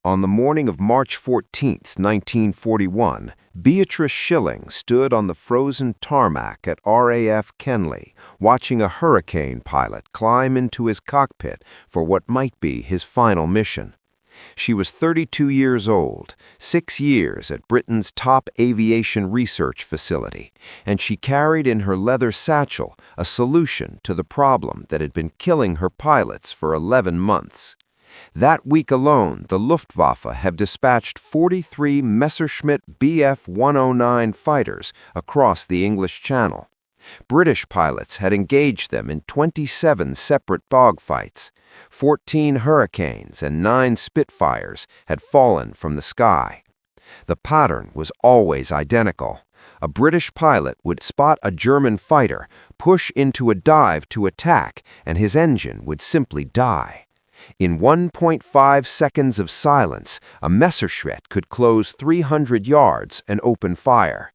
On the morning of March 14, 1941, Beatrice Schilling stood on the frozen tarmac at RAF Kenley, watching a hurricane pilot climb into his cockpit for what might be his final mission. She was 32 years old, 6 years at Britain's top aviation research facility, and she carried in her leather satchel a solution to the problem that had been killing her pilots for 11 months. That week alone, the Luftwaffe had dispatched 43 Messerschmitt Bf 109 fighters across the English Channel. British pilots had engaged them in 27 separate dogfights. 14 Hurricanes and 9 Spitfires had fallen from the sky. The pattern was always identical. A British pilot would spot a German fighter, push into a dive to attack, and his engine would simply die. In 1.5 seconds of silence, a Messerschmitt could close 300 yards and open fire.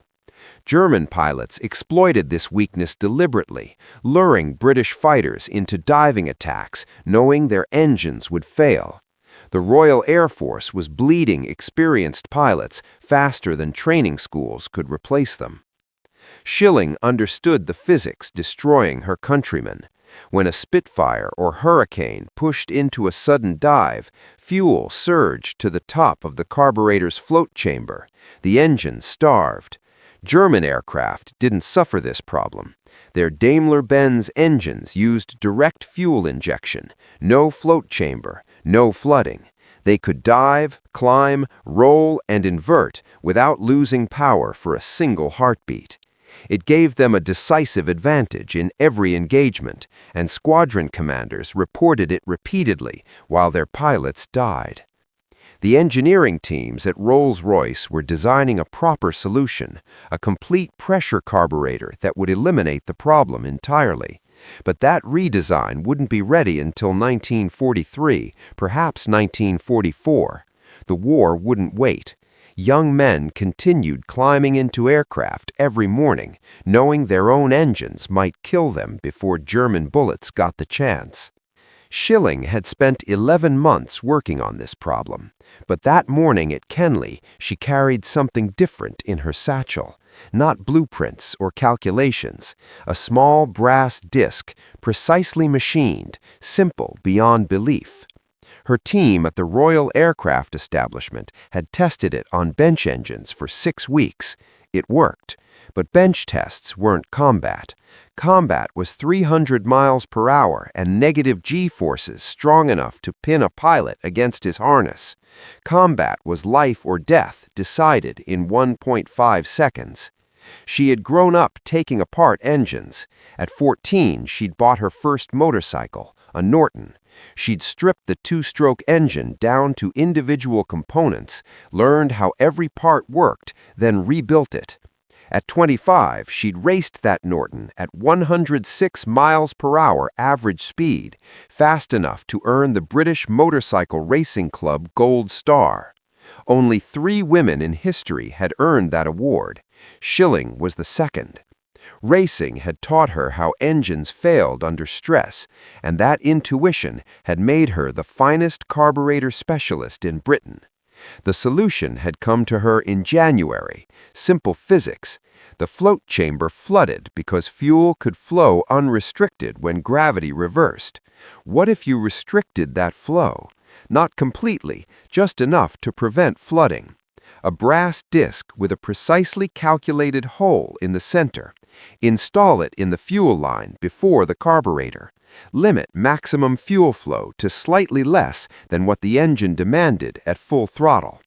German pilots exploited this weakness deliberately, luring British fighters into diving attacks, knowing their engines would fail. The Royal Air Force was bleeding experienced pilots faster than training schools could replace them. Schilling understood the physics destroying her countrymen. When a Spitfire or Hurricane pushed into a sudden dive, fuel surged to the top of the carburetor's float chamber. The engine starved. German aircraft didn't suffer this problem. Their Daimler-Benz engines used direct fuel injection, no float chamber, no flooding. They could dive, climb, roll, and invert without losing power for a single heartbeat. It gave them a decisive advantage in every engagement, and squadron commanders reported it repeatedly while their pilots died. The engineering teams at Rolls-Royce were designing a proper solution, a complete pressure carburetor that would eliminate the problem entirely. But that redesign wouldn't be ready until 1943, perhaps 1944. The war wouldn't wait. Young men continued climbing into aircraft every morning, knowing their own engines might kill them before German bullets got the chance. Schilling had spent 11 months working on this problem, but that morning at Kenley, she carried something different in her satchel. Not blueprints or calculations, a small brass disc, precisely machined, simple beyond belief. Her team at the Royal Aircraft Establishment had tested it on bench engines for 6 weeks. It worked, but bench tests weren't combat. Combat was 300 miles per hour and negative G-forces strong enough to pin a pilot against his harness. Combat was life or death, decided in 1.5 seconds. She had grown up taking apart engines. At 14, she'd bought her first motorcycle, a Norton. She'd stripped the 2-stroke engine down to individual components, learned how every part worked, then rebuilt it. At 25, she'd raced that Norton at 106 miles per hour average speed, fast enough to earn the British Motorcycle Racing Club Gold Star. Only 3 women in history had earned that award. Schilling was the second. Racing had taught her how engines failed under stress, and that intuition had made her the finest carburetor specialist in Britain. The solution had come to her in January, simple physics. The float chamber flooded because fuel could flow unrestricted when gravity reversed. What if you restricted that flow? Not completely, just enough to prevent flooding. A brass disc with a precisely calculated hole in the center. Install it in the fuel line before the carburetor. Limit maximum fuel flow to slightly less than what the engine demanded at full throttle.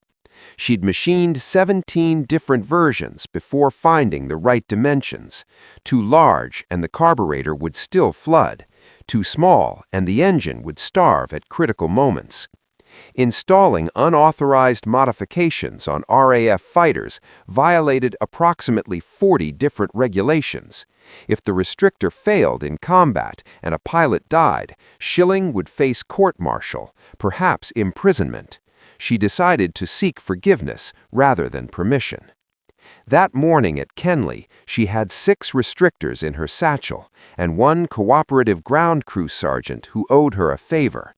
She'd machined 17 different versions before finding the right dimensions. Too large and the carburetor would still flood. Too small and the engine would starve at critical moments. Installing unauthorized modifications on RAF fighters violated approximately 40 different regulations. If the restrictor failed in combat and a pilot died, Schilling would face court-martial, perhaps imprisonment. She decided to seek forgiveness rather than permission. That morning at Kenley, she had 6 restrictors in her satchel and 1 cooperative ground crew sergeant who owed her a favor.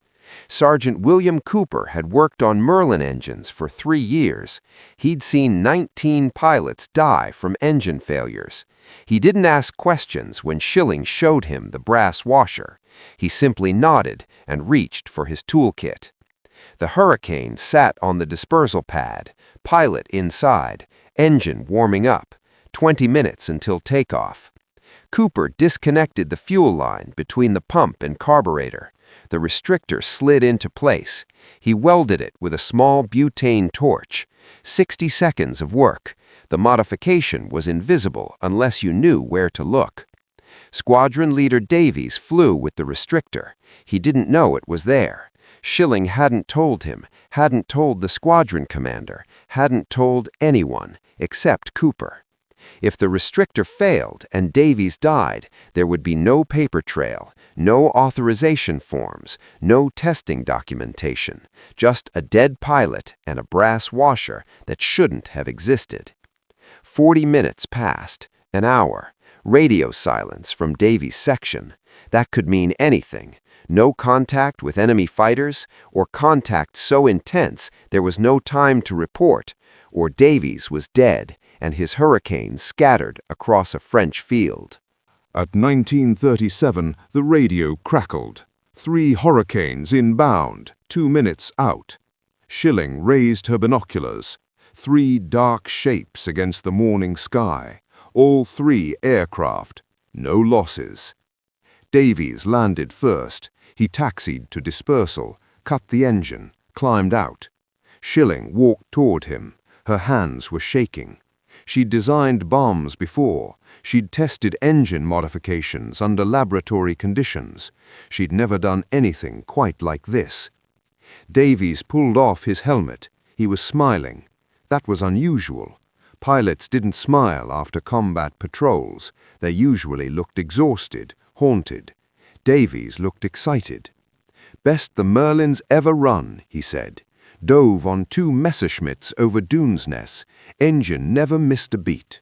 Sergeant William Cooper had worked on Merlin engines for 3 years. He'd seen 19 pilots die from engine failures. He didn't ask questions when Schilling showed him the brass washer. He simply nodded and reached for his toolkit. The Hurricane sat on the dispersal pad, pilot inside, engine warming up, 20 minutes until takeoff. Cooper disconnected the fuel line between the pump and carburetor. The restrictor slid into place. He welded it with a small butane torch. 60 seconds of work. The modification was invisible unless you knew where to look. Squadron Leader Davies flew with the restrictor. He didn't know it was there. Schilling hadn't told him, hadn't told the squadron commander, hadn't told anyone except Cooper. If the restrictor failed and Davies died, there would be no paper trail, no authorization forms, no testing documentation, just a dead pilot and a brass washer that shouldn't have existed. 40 minutes passed, an hour, radio silence from Davies' section. That could mean anything. No contact with enemy fighters, or contact so intense there was no time to report, or Davies was dead and his Hurricane scattered across a French field. At 19:37, the radio crackled. 3 Hurricanes inbound, 2 minutes out. Schilling raised her binoculars. 3 dark shapes against the morning sky. All 3 aircraft. No losses. Davies landed first. He taxied to dispersal, cut the engine, climbed out. Schilling walked toward him. Her hands were shaking. She'd designed bombs before. She'd tested engine modifications under laboratory conditions. She'd never done anything quite like this. Davies pulled off his helmet. He was smiling. That was unusual. Pilots didn't smile after combat patrols. They usually looked exhausted, haunted. Davies looked excited. "Best the Merlins ever run," he said. "Dove on 2 Messerschmitts over Doonesness. Engine never missed a beat."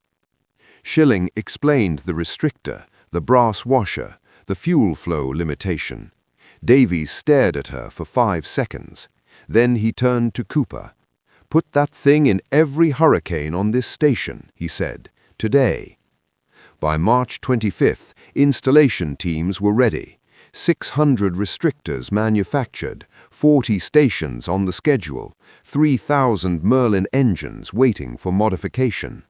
Schilling explained the restrictor, the brass washer, the fuel flow limitation. Davies stared at her for 5 seconds. Then he turned to Cooper. "Put that thing in every Hurricane on this station," he said, "today." By March 25th, installation teams were ready. 600 restrictors manufactured, 40 stations on the schedule, 3,000 Merlin engines waiting for modification.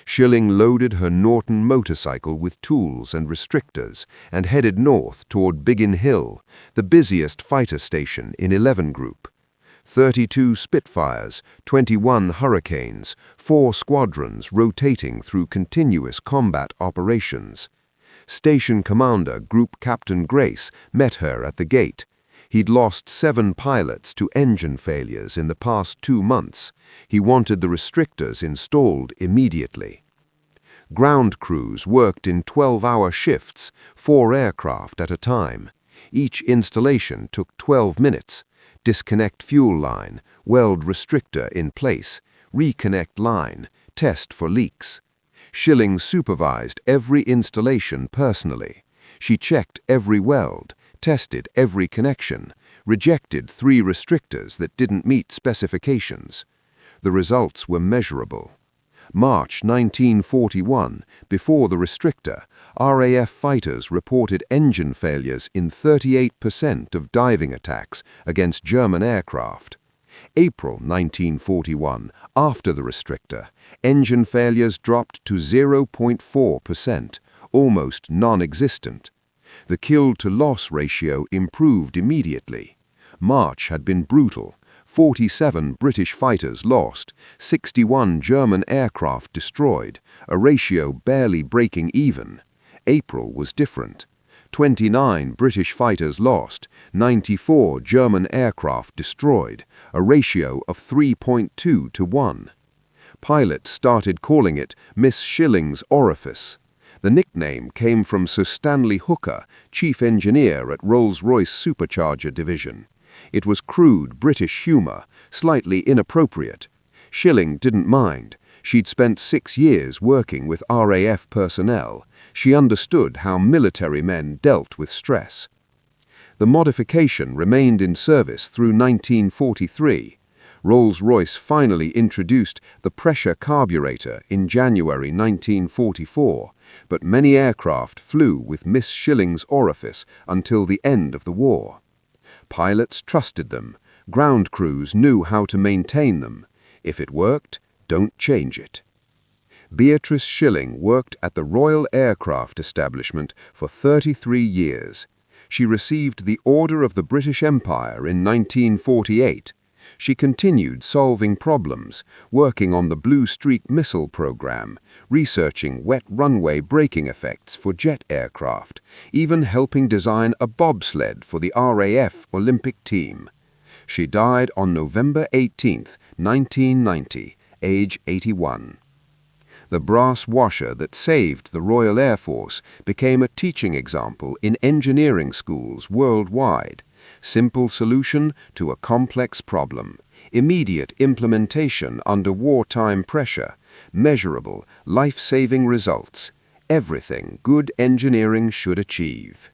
Schilling loaded her Norton motorcycle with tools and restrictors and headed north toward Biggin Hill, the busiest fighter station in 11 Group. 32 Spitfires, 21 Hurricanes, 4 squadrons rotating through continuous combat operations. Station Commander Group Captain Grace met her at the gate. He'd lost 7 pilots to engine failures in the past 2 months. He wanted the restrictors installed immediately. Ground crews worked in 12-hour shifts, 4 aircraft at a time. Each installation took 12 minutes. Disconnect fuel line, weld restrictor in place, reconnect line, test for leaks. Schilling supervised every installation personally. She checked every weld, tested every connection, rejected 3 restrictors that didn't meet specifications. The results were measurable. March 1941, before the restrictor, RAF fighters reported engine failures in 38% of diving attacks against German aircraft. April 1941, after the restrictor, engine failures dropped to 0.4%, almost non-existent. The kill-to-loss ratio improved immediately. March had been brutal. 47 British fighters lost, 61 German aircraft destroyed, a ratio barely breaking even. April was different. 29 British fighters lost, 94 German aircraft destroyed, a ratio of 3.2 to 1. Pilots started calling it Miss Schilling's Orifice. The nickname came from Sir Stanley Hooker, chief engineer at Rolls-Royce Supercharger Division. It was crude British humor, slightly inappropriate. Schilling didn't mind. She'd spent 6 years working with RAF personnel. She understood how military men dealt with stress. The modification remained in service through 1943. Rolls-Royce finally introduced the pressure carburetor in January 1944, but many aircraft flew with Miss Schilling's orifice until the end of the war. Pilots trusted them. Ground crews knew how to maintain them. If it worked, don't change it. Beatrice Schilling worked at the Royal Aircraft Establishment for 33 years. She received the Order of the British Empire in 1948. She continued solving problems, working on the Blue Streak missile program, researching wet runway braking effects for jet aircraft, even helping design a bobsled for the RAF Olympic team. She died on November 18, 1990, age 81. The brass washer that saved the Royal Air Force became a teaching example in engineering schools worldwide. Simple solution to a complex problem. Immediate implementation under wartime pressure. Measurable, life-saving results. Everything good engineering should achieve.